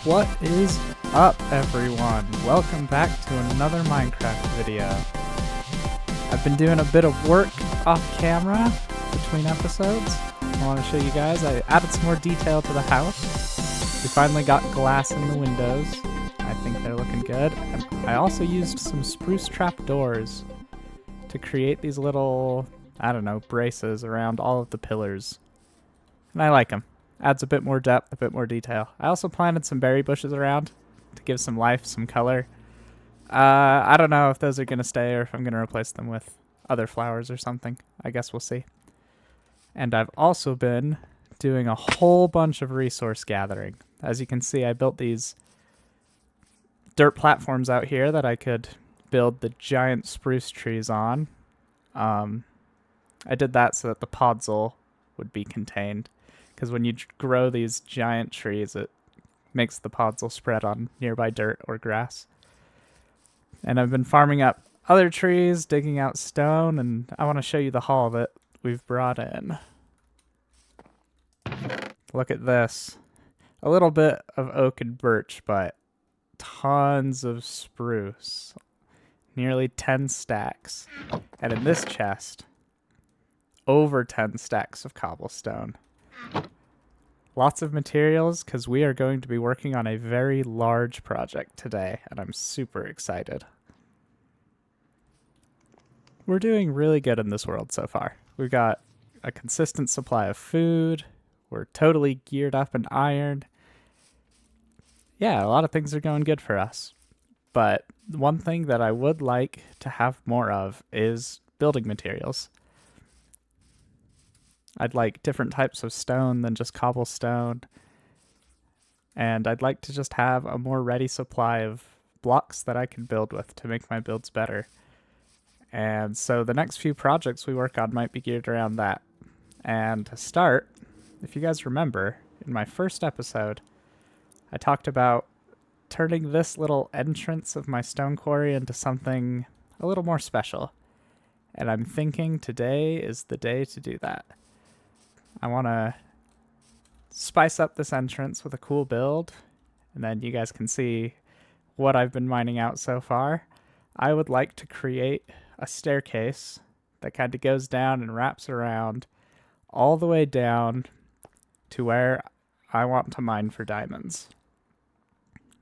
What is up, everyone? Welcome back to another Minecraft video. I've been doing a bit of work off camera between episodes. I want to show you guys. I added some more detail to the house. We finally got glass in the windows. I think they're looking good. And I also used some spruce trap doors to create these little, braces around all of the pillars. And I like them. Adds a bit more depth, a bit more detail. I also planted some berry bushes around to give some life, some color. I don't know if those are going to stay or if I'm going to replace them with other flowers or something. I guess we'll see. And I've also been doing a whole bunch of resource gathering. As you can see, I built these dirt platforms out here that I could build the giant spruce trees on. I did that so that the podzol would be contained. Because when you grow these giant trees, it makes the podzol spread on nearby dirt or grass. And I've been farming up other trees, digging out stone, and I want to show you the haul that we've brought in. Look at this. A little bit of oak and birch, but tons of spruce. Nearly 10 stacks. And in this chest, over 10 stacks of cobblestone. Lots of materials because we are going to be working on a very large project today, and I'm super excited. We're doing really good in this world so far. We've got a consistent supply of food. We're totally geared up in iron. Yeah, a lot of things are going good for us. But one thing that I would like to have more of is building materials. I'd like different types of stone than just cobblestone. And I'd like to just have a more ready supply of blocks that I can build with to make my builds better. And so the next few projects we work on might be geared around that. And to start, if you guys remember, in my first episode, I talked about turning this little entrance of my stone quarry into something a little more special. And I'm thinking today is the day to do that. I want to spice up this entrance with a cool build, and then you guys can see what I've been mining out so far. I would like to create a staircase that kind of goes down and wraps around all the way down to where I want to mine for diamonds.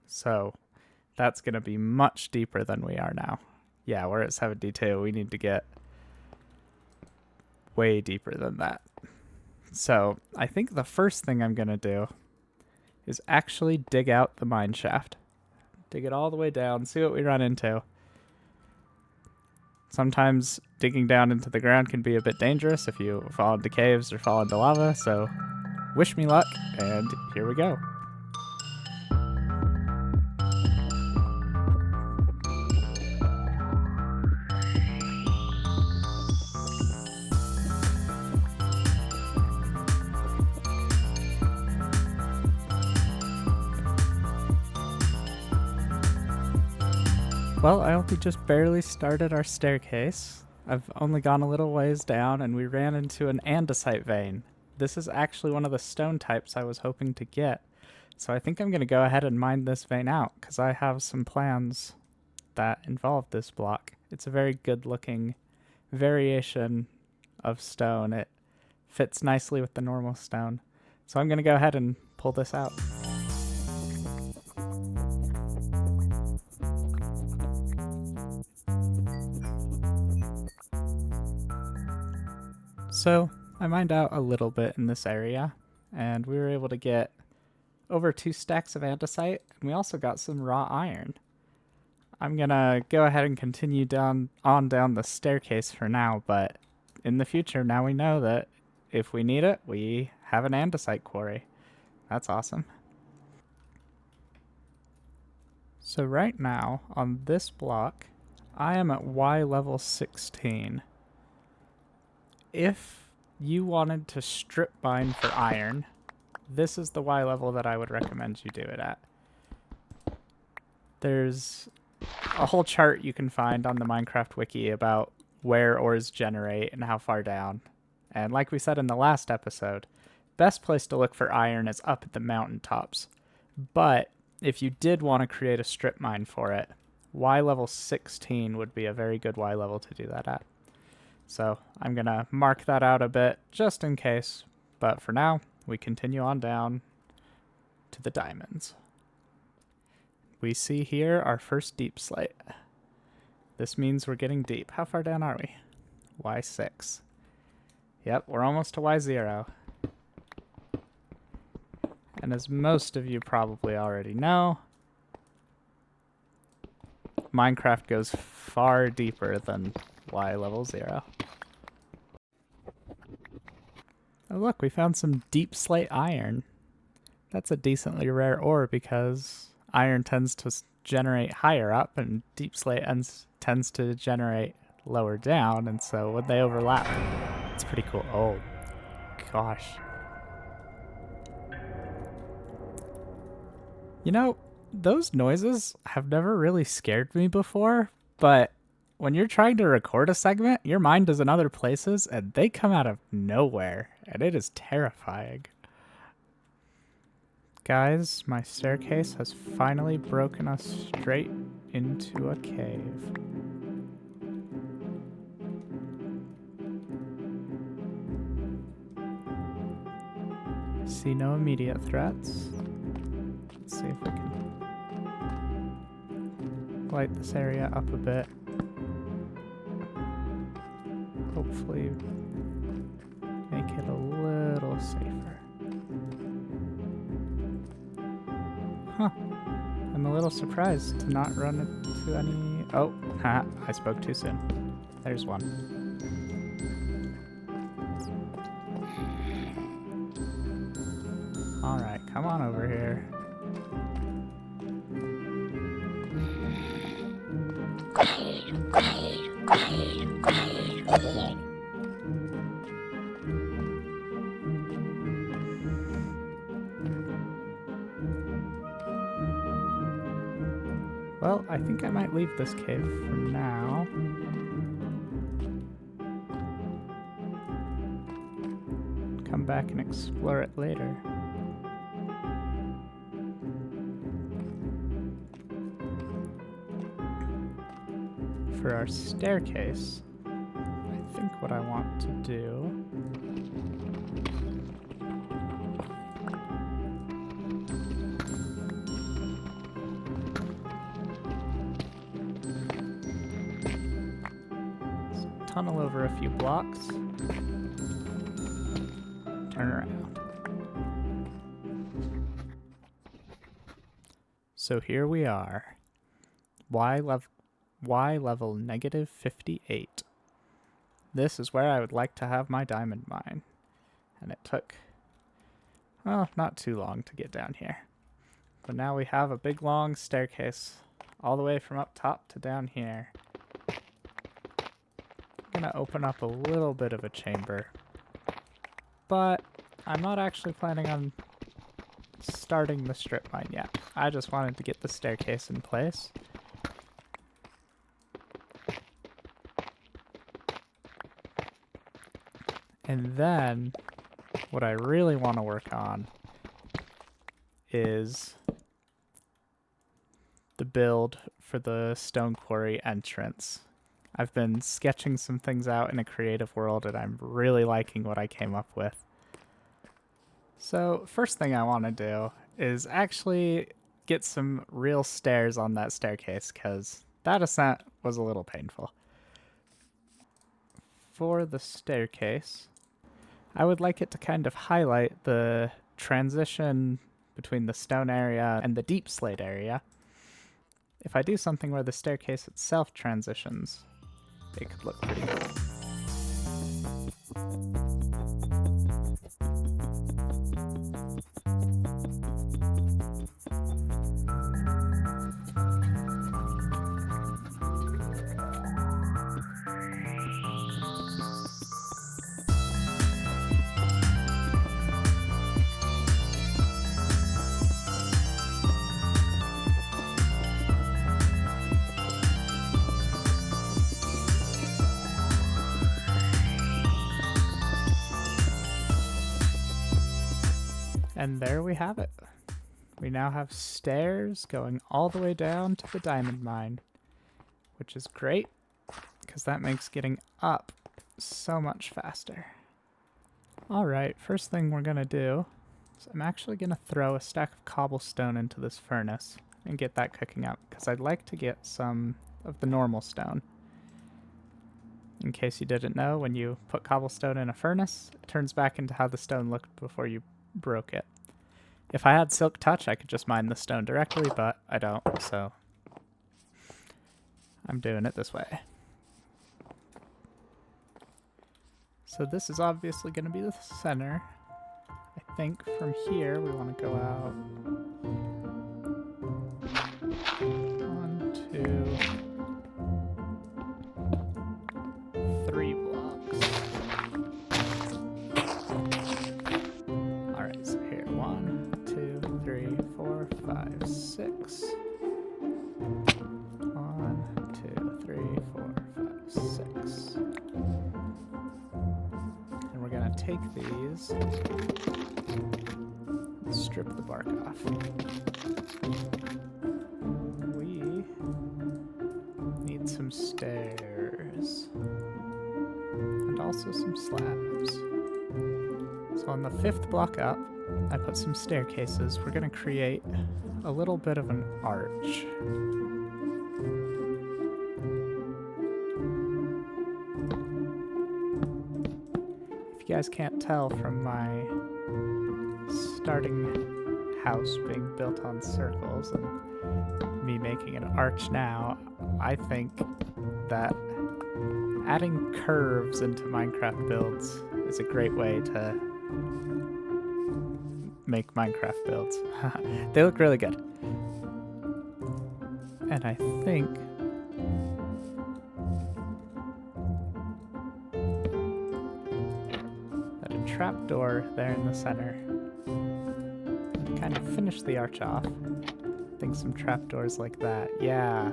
So that's going to be much deeper than we are now. Yeah, we're at 72. We need to get way deeper than that. So I think the first thing I'm going to do is actually dig out the mine shaft. Dig it all the way down, see what we run into. Sometimes digging down into the ground can be a bit dangerous if you fall into caves or fall into lava, so wish me luck, and here we go. Well, I only just barely started our staircase. I've only gone a little ways down and we ran into an andesite vein. This is actually one of the stone types I was hoping to get. So I think I'm going to go ahead and mine this vein out because I have some plans that involve this block. It's a very good looking variation of stone. It fits nicely with the normal stone. So I'm going to go ahead and pull this out. So I mined out a little bit in this area, and we were able to get over 2 stacks of andesite, and we also got some raw iron. I'm gonna go ahead and continue down the staircase for now, but in the future, now we know that if we need it, we have an andesite quarry. That's awesome. So right now, on this block, I am at Y level 16. If you wanted to strip mine for iron, this is the Y level that I would recommend you do it at. There's a whole chart you can find on the Minecraft wiki about where ores generate and how far down. And like we said in the last episode, best place to look for iron is up at the mountaintops. But if you did want to create a strip mine for it, Y level 16 would be a very good Y level to do that at. So I'm going to mark that out a bit just in case. But for now, we continue on down to the diamonds. We see here our first deep slate. This means we're getting deep. How far down are we? Y6. Yep, we're almost to Y0. And as most of you probably already know, Minecraft goes far deeper than Y level 0. Oh look, we found some deep slate iron. That's a decently rare ore because iron tends to generate higher up and deep slate tends to generate lower down, and so when they overlap, it's pretty cool. Oh, gosh. You know, those noises have never really scared me before, but when you're trying to record a segment, your mind is in other places, and they come out of nowhere, and it is terrifying. Guys, my staircase has finally broken us straight into a cave. See no immediate threats. Let's see if we can light this area up a bit. Hopefully make it a little safer. Huh. I'm a little surprised to not run into any... Oh, ha, I spoke too soon. There's one. Alright, come on over here. Well, I think I might leave this cave for now. Come back and explore it later. For our staircase, I think what I want to do is tunnel over a few blocks, turn around. So here we are, Y level negative 58. This is where I would like to have my diamond mine. And it took, well, not too long to get down here. But now we have a big long staircase all the way from up top to down here. I'm gonna open up a little bit of a chamber. But I'm not actually planning on starting the strip mine yet. I just wanted to get the staircase in place. And then, what I really want to work on is the build for the stone quarry entrance. I've been sketching some things out in a creative world, and I'm really liking what I came up with. So, first thing I want to do is actually get some real stairs on that staircase, because that ascent was a little painful. For the staircase, I would like it to kind of highlight the transition between the stone area and the deep slate area. If I do something where the staircase itself transitions, it could look pretty cool. And there we have it. We now have stairs going all the way down to the diamond mine, which is great because that makes getting up so much faster. Alright, first thing we're going to do is I'm actually going to throw a stack of cobblestone into this furnace and get that cooking up because I'd like to get some of the normal stone. In case you didn't know, when you put cobblestone in a furnace, it turns back into how the stone looked before you broke it. If I had Silk Touch, I could just mine the stone directly, but I don't, so I'm doing it this way. So this is obviously going to be the center. I think from here we want to go out 1, 2, 3 blocks. Alright, so here 1, 2, 3, 4, 5, 6. 1, 2, 3, 4, 5, 6. And we're gonna take these and strip the bark off. We need some stairs and also some slabs. So on the 5th block up, I put some staircases. We're gonna create a little bit of an arch. If you guys can't tell from my starting house being built on circles and me making an arch now, I think that adding curves into Minecraft builds is a great way to make Minecraft builds. They look really good. And I think that a trapdoor there in the center, to kind of finish the arch off, I think some trapdoors like that, yeah,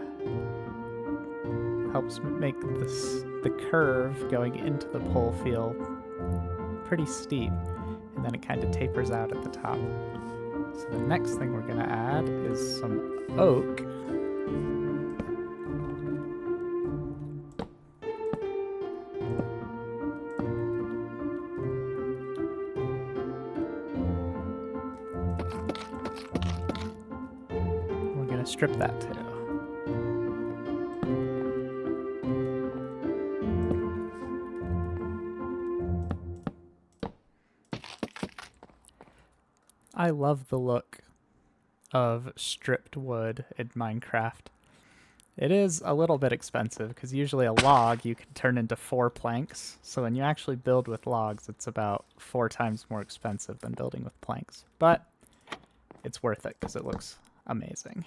helps make the curve going into the pole feel pretty steep, and then it kind of tapers out at the top. So the next thing we're going to add is some oak. We're going to strip that too. I love the look of stripped wood in Minecraft. It is a little bit expensive because usually a log you can turn into 4 planks. So when you actually build with logs, it's about 4 times more expensive than building with planks. But it's worth it because it looks amazing.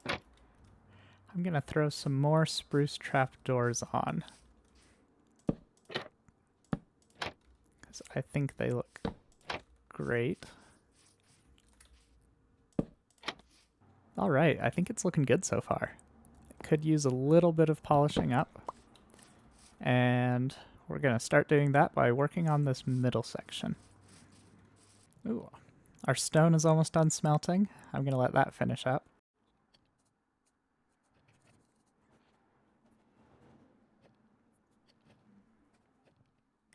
I'm going to throw some more spruce trapdoors on, because I think they look great. Alright, I think it's looking good so far. It could use a little bit of polishing up. And we're going to start doing that by working on this middle section. Ooh, our stone is almost done smelting. I'm going to let that finish up.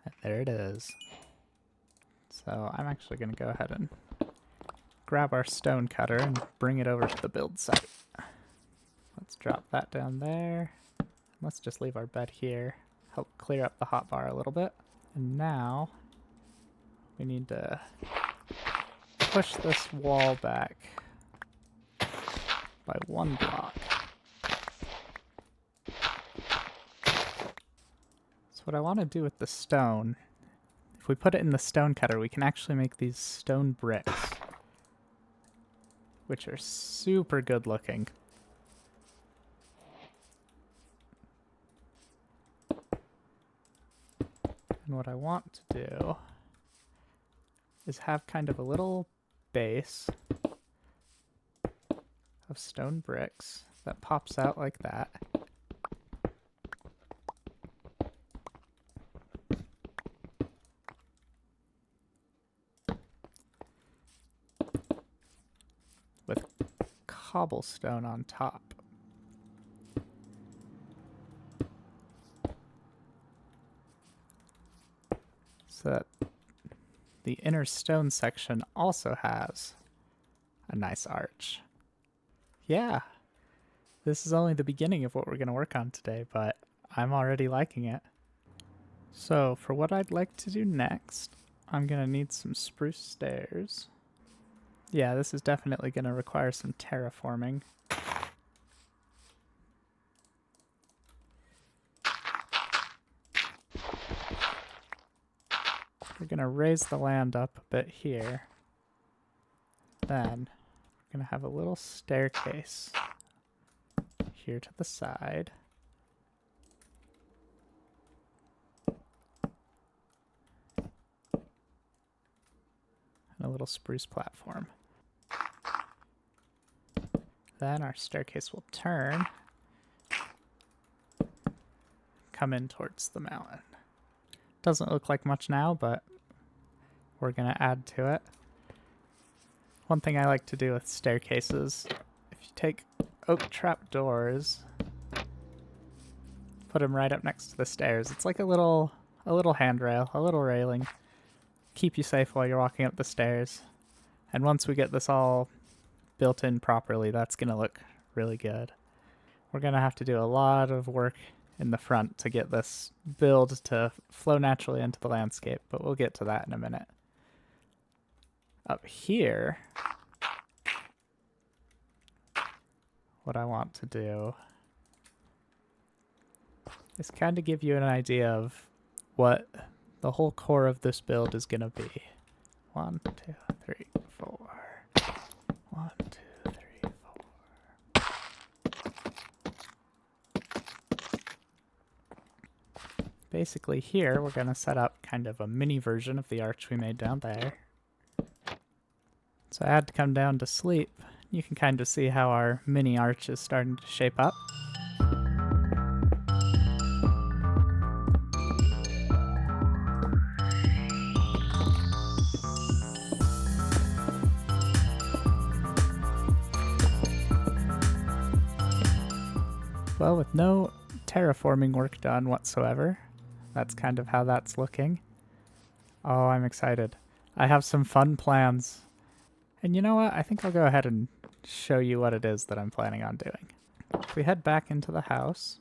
And there it is. So I'm actually going to go ahead and grab our stone cutter and bring it over to the build site. Let's drop that down there. Let's just leave our bed here. Help clear up the hotbar a little bit. And now we need to push this wall back by 1 block. So what I want to do with the stone, if we put it in the stone cutter, we can actually make these stone bricks, which are super good looking. And what I want to do is have kind of a little base of stone bricks that pops out like that. cobblestone on top. So that the inner stone section also has a nice arch. Yeah, this is only the beginning of what we're going to work on today, but I'm already liking it. So for what I'd like to do next, I'm going to need some spruce stairs. Yeah, this is definitely going to require some terraforming. We're going to raise the land up a bit here. Then we're going to have a little staircase here to the side. And a little spruce platform. Then our staircase will turn, come in towards the mountain. Doesn't look like much now, but we're going to add to it. One thing I like to do with staircases, if you take oak trap doors, put them right up next to the stairs. It's like a little handrail, a little railing. Keep you safe while you're walking up the stairs. And once we get this all built in properly, that's going to look really good. We're going to have to do a lot of work in the front to get this build to flow naturally into the landscape, but we'll get to that in a minute. Up here, what I want to do is kind of give you an idea of what the whole core of this build is going to be. 1, 2, 3, 4. 1, 2, 3, 4. Basically here, we're going to set up kind of a mini version of the arch we made down there. So I had to come down to sleep. You can kind of see how our mini arch is starting to shape up. Well, with no terraforming work done whatsoever, that's kind of how that's looking. Oh, I'm excited. I have some fun plans. And you know what? I think I'll go ahead and show you what it is that I'm planning on doing. If we head back into the house,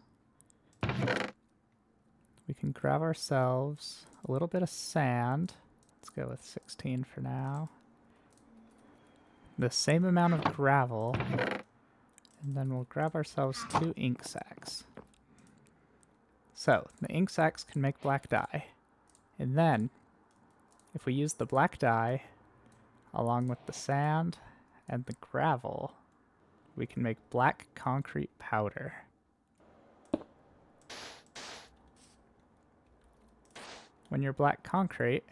we can grab ourselves a little bit of sand. Let's go with 16 for now. The same amount of gravel. And then we'll grab ourselves 2 ink sacs. So, the ink sacs can make black dye. And then, if we use the black dye along with the sand and the gravel, we can make black concrete powder. When your black concrete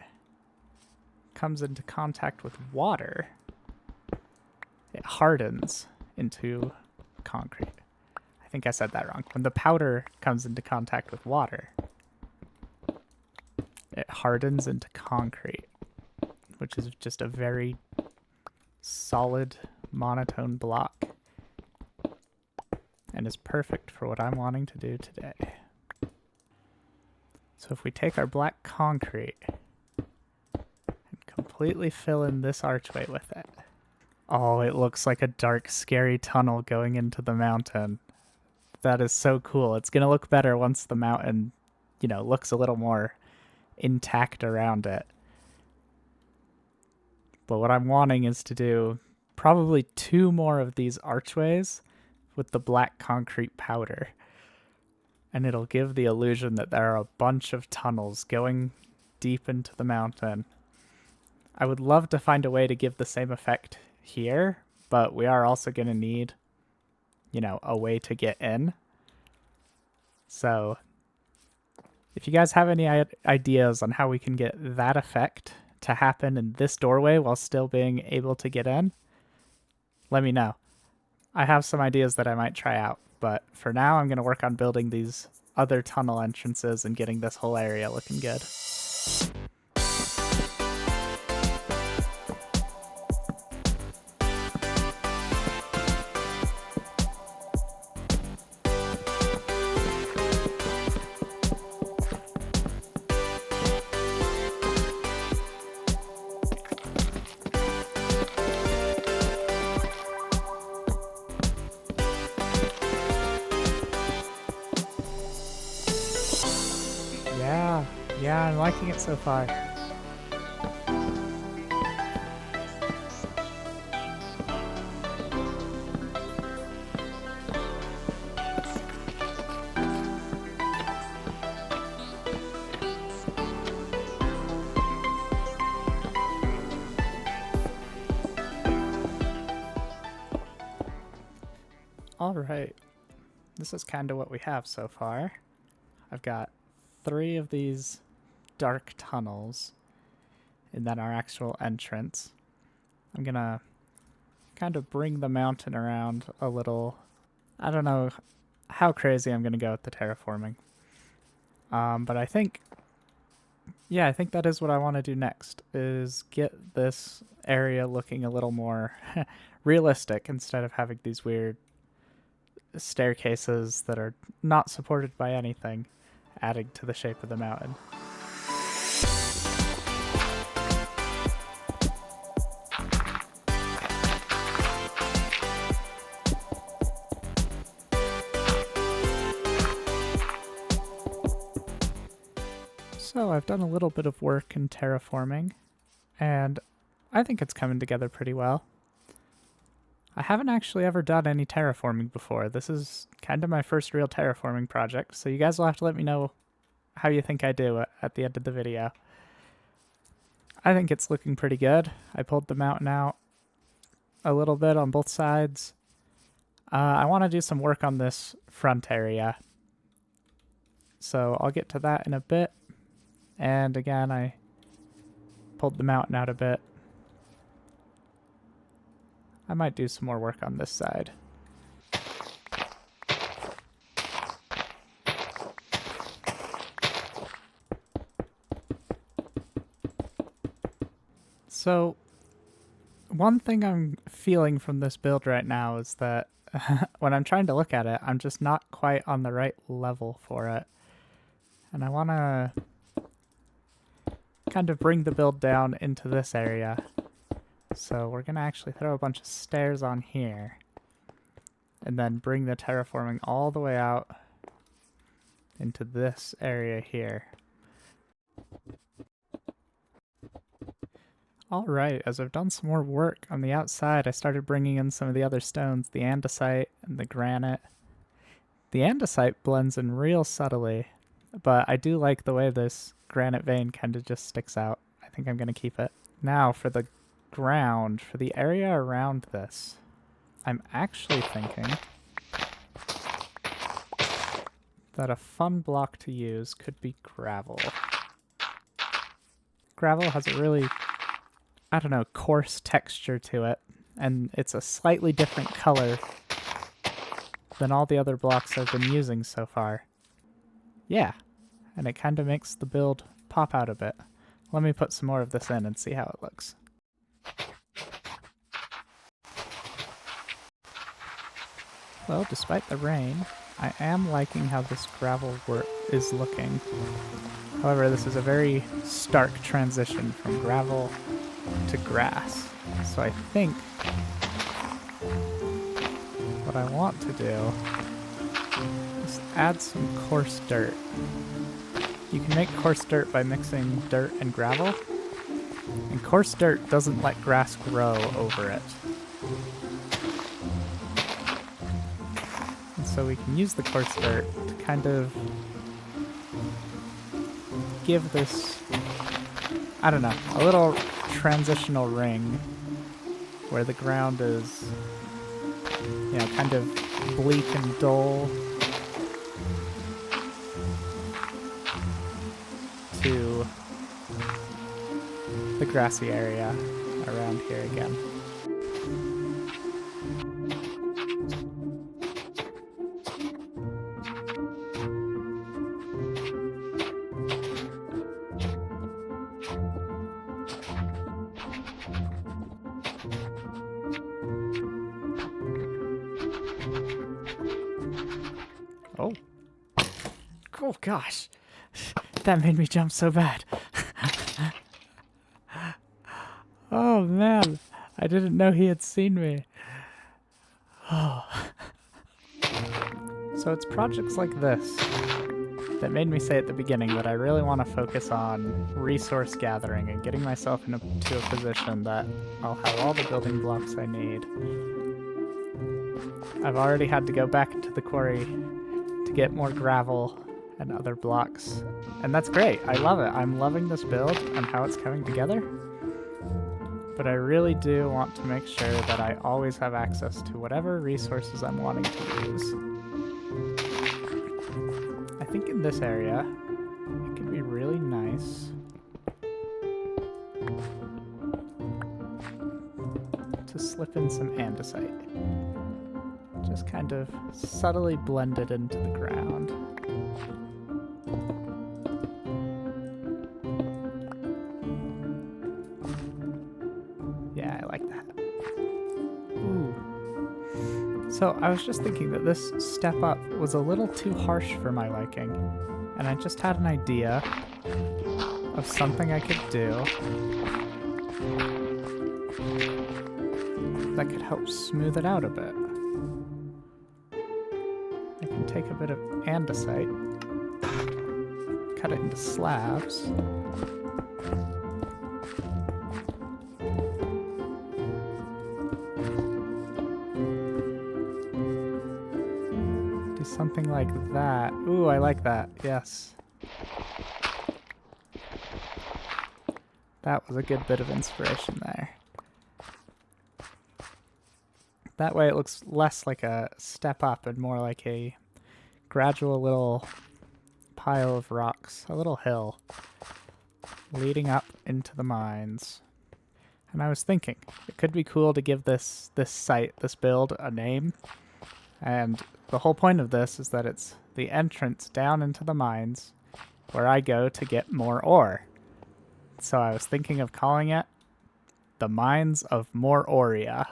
comes into contact with water, it hardens into concrete. I think I said that wrong. When the powder comes into contact with water, it hardens into concrete, which is just a very solid monotone block and is perfect for what I'm wanting to do today. So if we take our black concrete and completely fill in this archway with it, oh, it looks like a dark, scary tunnel going into the mountain. That is so cool. It's going to look better once the mountain, you know, looks a little more intact around it. But what I'm wanting is to do probably 2 more of these archways with the black concrete powder. And it'll give the illusion that there are a bunch of tunnels going deep into the mountain. I would love to find a way to give the same effect here, but we are also going to need, you know, a way to get in. So if you guys have any ideas on how we can get that effect to happen in this doorway while still being able to get in, let me know. I have some ideas that I might try out, but for now I'm going to work on building these other tunnel entrances and getting this whole area looking good. I'm liking it so far. Alright, this is kind of what we have so far. I've got 3 of these dark tunnels, and then our actual entrance. I'm gonna kind of bring the mountain around a little. I don't know how crazy I'm gonna go with the terraforming. But I think that is what I want to do next, is get this area looking a little more realistic instead of having these weird staircases that are not supported by anything, adding to the shape of the mountain. So I've done a little bit of work in terraforming, and I think it's coming together pretty well. I haven't actually ever done any terraforming before. This is kind of my first real terraforming project, so you guys will have to let me know how you think I do at the end of the video. I think it's looking pretty good. I pulled the mountain out a little bit on both sides. I want to do some work on this front area, so I'll get to that in a bit. And again, I pulled the mountain out a bit. I might do some more work on this side. So, one thing I'm feeling from this build right now is that when I'm trying to look at it, I'm just not quite on the right level for it. And I want to kind of bring the build down into this area. So we're going to actually throw a bunch of stairs on here, and then bring the terraforming all the way out into this area here. Alright, as I've done some more work on the outside, I started bringing in some of the other stones, the andesite and the granite. The andesite blends in real subtly, but I do like the way this granite vein kind of just sticks out. I think I'm going to keep it. Now for the ground, for the area around this, I'm actually thinking that a fun block to use could be gravel. Gravel has a really, I don't know, coarse texture to it, and it's a slightly different color than all the other blocks I've been using so far. Yeah, and it kind of makes the build pop out a bit. Let me put some more of this in and see how it looks. Well, despite the rain, I am liking how this gravel work is looking. However, this is a very stark transition from gravel to grass. So I think what I want to do is add some coarse dirt. You can make coarse dirt by mixing dirt and gravel, and coarse dirt doesn't let grass grow over it. And so we can use the coarse dirt to kind of give this, I don't know, a little transitional ring where the ground is, you know, kind of bleak and dull to the grassy area around here again. Oh. Oh gosh. That made me jump so bad. Oh man. I didn't know he had seen me. Oh. So it's projects like this that made me say at the beginning that I really want to focus on resource gathering and getting myself into a position that I'll have all the building blocks I need. I've already had to go back into the quarry to get more gravel and other blocks, and that's great. I love it. I'm loving this build and how it's coming together, but I really do want to make sure that I always have access to whatever resources I'm wanting to use. I think in this area, it could be really nice to slip in some andesite. Just kind of subtly blend it into the ground. Yeah, I like that. Ooh. So I was just thinking that this step up was a little too harsh for my liking, and I just had an idea of something I could do that could help smooth it out a bit. I can take a bit of andesite, cut it into slabs, do something like that. Ooh, I like that, yes. That was a good bit of inspiration there. That way it looks less like a step up and more like a gradual little pile of rocks, a little hill leading up into the mines. And I was thinking, it could be cool to give this site, this build, a name. And the whole point of this is that it's the entrance down into the mines where I go to get more ore. So I was thinking of calling it the Mines of Moreoria.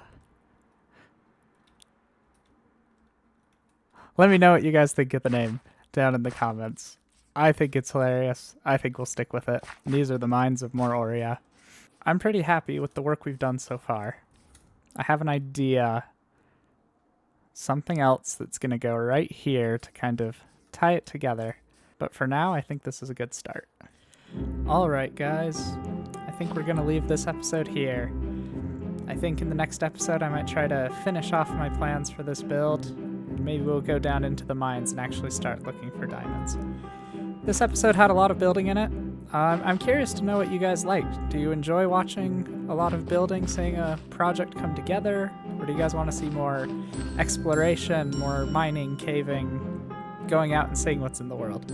Let me know what you guys think of the name down in the comments. I think it's hilarious. I think we'll stick with it. These are the Mines of Moreoria. I'm pretty happy with the work we've done so far. I have an idea, something else that's going to go right here to kind of tie it together. But for now, I think this is a good start. Alright guys, I think we're going to leave this episode here. I think in the next episode I might try to finish off my plans for this build. Maybe we'll go down into the mines and actually start looking for diamonds. This episode had a lot of building in it. I'm curious to know what you guys liked. Do you enjoy watching a lot of building, seeing a project come together? Or do you guys want to see more exploration, more mining, caving, going out and seeing what's in the world?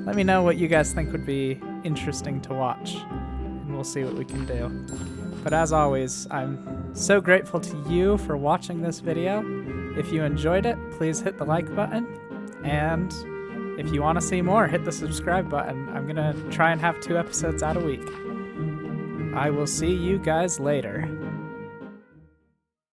Let me know what you guys think would be interesting to watch, and we'll see what we can do. But as always, I'm so grateful to you for watching this video. If you enjoyed it, please hit the like button, and if you want to see more, hit the subscribe button. I'm going to try and have 2 episodes out a week. I will see you guys later.